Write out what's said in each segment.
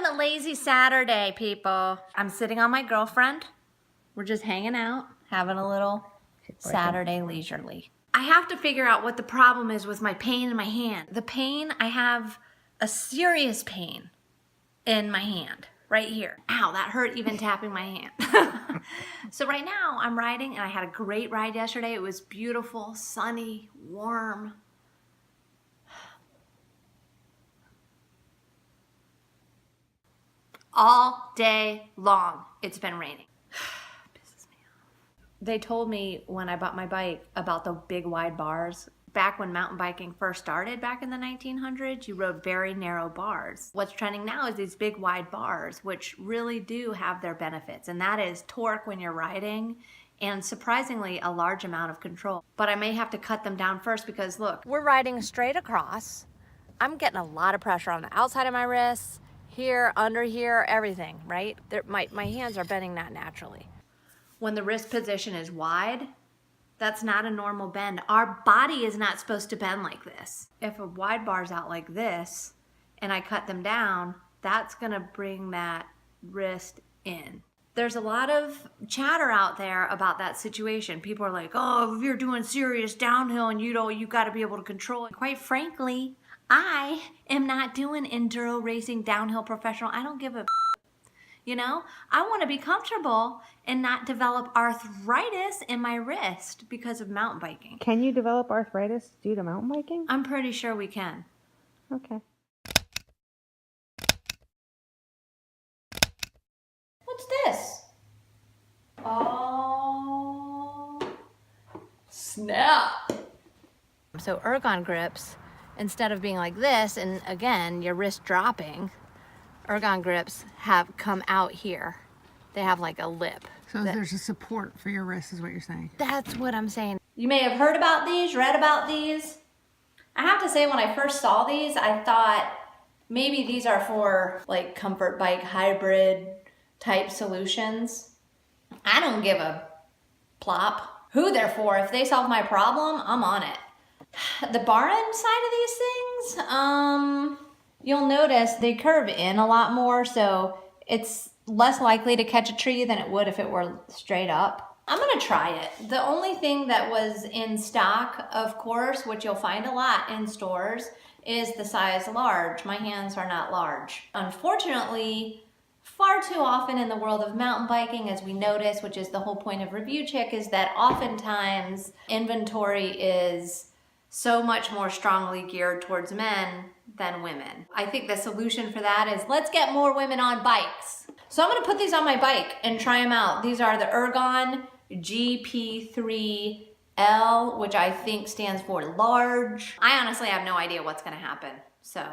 having a lazy Saturday, people. I'm sitting on my girlfriend. We're just hanging out, having a little Saturday leisurely. I have to figure out what the problem is with my pain in my hand. The pain, I have a serious pain in my hand, right here. Ow, that hurt even tapping my hand. So right now I'm riding, and I had a great ride yesterday. It was beautiful, sunny, warm. All day long, it's been raining. Pisses me off. They told me when I bought my bike about the big wide bars. Back when mountain biking first started back in the 1900s, you rode very narrow bars. What's trending now is these big wide bars, which really do have their benefits, and that is torque when you're riding, and surprisingly a large amount of control. But I may have to cut them down first because look, we're riding straight across. I'm getting a lot of pressure on the outside of my wrists, here, under here, everything, right? My hands are bending not naturally. When the wrist position is wide, that's not a normal bend. Our body is not supposed to bend like this. If a wide bar's out like this and I cut them down, that's gonna bring that wrist in. There's a lot of chatter out there about that situation. People are like, oh, if you're doing serious downhill and you gotta be able to control it. Quite frankly, I am not doing enduro racing downhill professional. I don't give a you know, I want to be comfortable and not develop arthritis in my wrist because of mountain biking. Can you develop arthritis due to mountain biking? I'm pretty sure we can. Okay. What's this? Oh, snap. So Ergon grips, instead of being like this, and again, your wrist dropping, Ergon grips have come out here. They have like a lip. So there's a support for your wrist is what you're saying. That's what I'm saying. You may have heard about these, read about these. I have to say when I first saw these, I thought maybe these are for like comfort bike hybrid type solutions. I don't give a plop who they're for. If they solve my problem, I'm on it. The bar end side of these things, you'll notice they curve in a lot more, so it's less likely to catch a tree than it would if it were straight up. I'm gonna try it. The only thing that was in stock, of course, which you'll find a lot in stores, is the size large. My hands are not large. Unfortunately, far too often in the world of mountain biking, as we notice, which is the whole point of Review Chick, is that oftentimes inventory is so much more strongly geared towards men than women. I think the solution for that is let's get more women on bikes. So I'm gonna put these on my bike and try them out. These are the Ergon GP3 L, which I think stands for large. I honestly have no idea what's gonna happen, so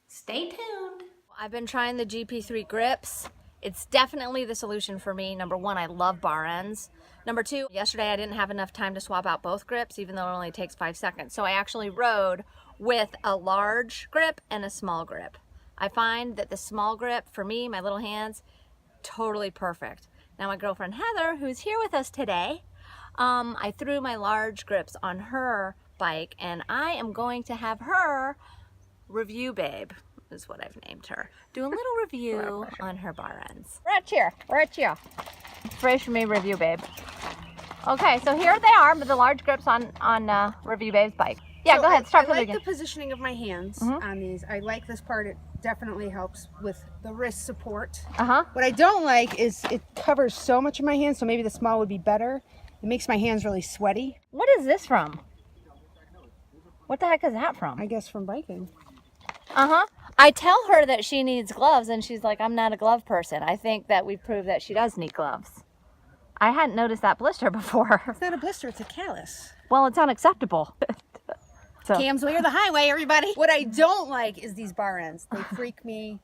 stay tuned. I've been trying the GP3 grips. It's definitely the solution for me. Number one, I love bar ends. Number two, yesterday I didn't have enough time to swap out both grips, even though it only takes 5 seconds. So I actually rode with a large grip and a small grip. I find that the small grip, for me, my little hands, totally perfect. Now my girlfriend Heather, who's here with us today, I threw my large grips on her bike, and I am going to have her review babe, is what I've named her. Do a little review on her bar ends. We're at you. Fresh for me, review babe. Okay, so here they are, the large grips on Review Babe's bike. Yeah, so go ahead, start from the beginning. I like the positioning of my hands on these. I like this part. It definitely helps with the wrist support. What I don't like is it covers so much of my hands, so maybe the small would be better. It makes my hands really sweaty. What is this from? What the heck is that from? I guess from biking. I tell her that she needs gloves, and she's like, I'm not a glove person. I think that we've proved that she does need gloves. I hadn't noticed that blister before. It's not a blister, it's a callus. Well, it's unacceptable. So. Cam's way or the highway, everybody. What I don't like is these bar ends. They freak me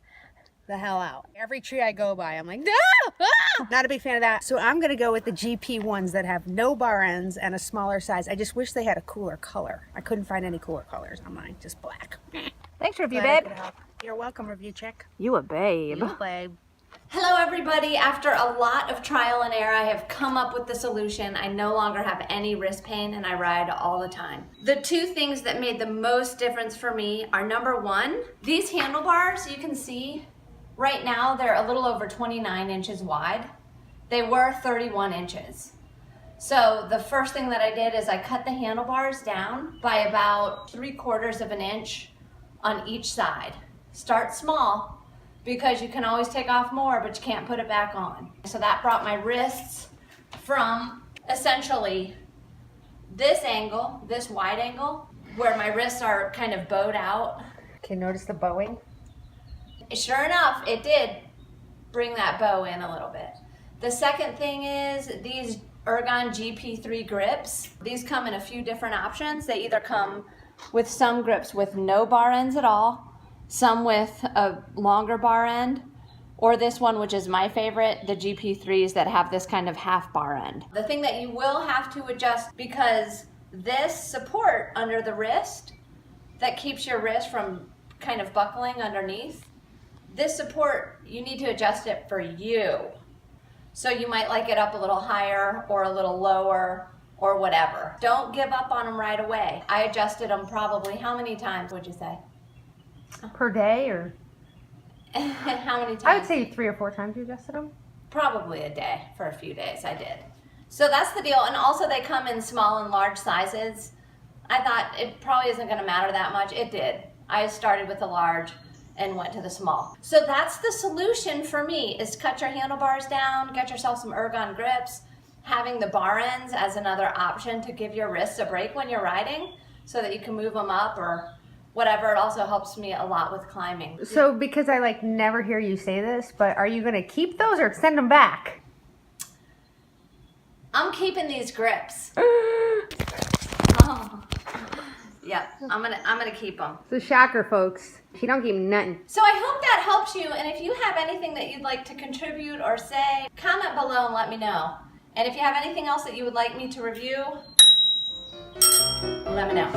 the hell out. Every tree I go by, I'm like, no! Ah! Not a big fan of that. So I'm gonna go with the GP ones that have no bar ends and a smaller size. I just wish they had a cooler color. I couldn't find any cooler colors on mine, just black. Thanks, Review Babe. You're welcome, Review Chick. You a babe. You a babe. Hello everybody. After a lot of trial and error, I have come up with the solution. I no longer have any wrist pain and I ride all the time. The two things that made the most difference for me are number one, these handlebars, you can see Right now, they're a little over 29 inches wide. They were 31 inches. So the first thing that I did is I cut the handlebars down by about 3/4 of an inch on each side. Start small because you can always take off more, but you can't put it back on. So that brought my wrists from essentially this angle, this wide angle, where my wrists are kind of bowed out. Okay, notice the bowing? Sure enough, it did bring that bow in a little bit. The second thing is these Ergon GP3 grips. These come in a few different options. They either come with some grips with no bar ends at all, some with a longer bar end, or this one, which is my favorite, the GP3s that have this kind of half bar end. The thing that you will have to adjust, because this support under the wrist that keeps your wrist from kind of buckling underneath, this support, you need to adjust it for you. So you might like it up a little higher or a little lower or whatever. Don't give up on them right away. I adjusted them probably, how many times would you say? Per day, or? How many times? I would say 3 or 4 times you adjusted them. Probably a day. For a few days I did. So that's the deal. And also they come in small and large sizes. I thought it probably isn't going to matter that much. It did. I started with the large and went to the small. So that's the solution for me, is cut your handlebars down, get yourself some Ergon grips, having the bar ends as another option to give your wrists a break when you're riding so that you can move them up or whatever. It also helps me a lot with climbing. So, because I like never hear you say this, but are you going to keep those or send them back? I'm keeping these grips. Oh. Yep, I'm gonna keep them. It's a shocker, folks. She don't keep nothing. So I hope that helps you, and if you have anything that you'd like to contribute or say, comment below and let me know. And if you have anything else that you would like me to review, let me know.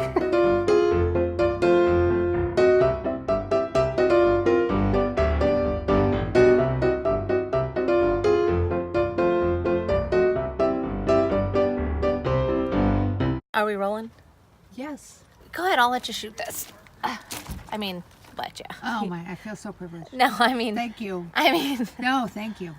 Are we rolling? Yes. Go ahead, I'll let you shoot this. I mean, let you. Oh my, I feel so privileged. No, I mean. Thank you. I mean. No, thank you.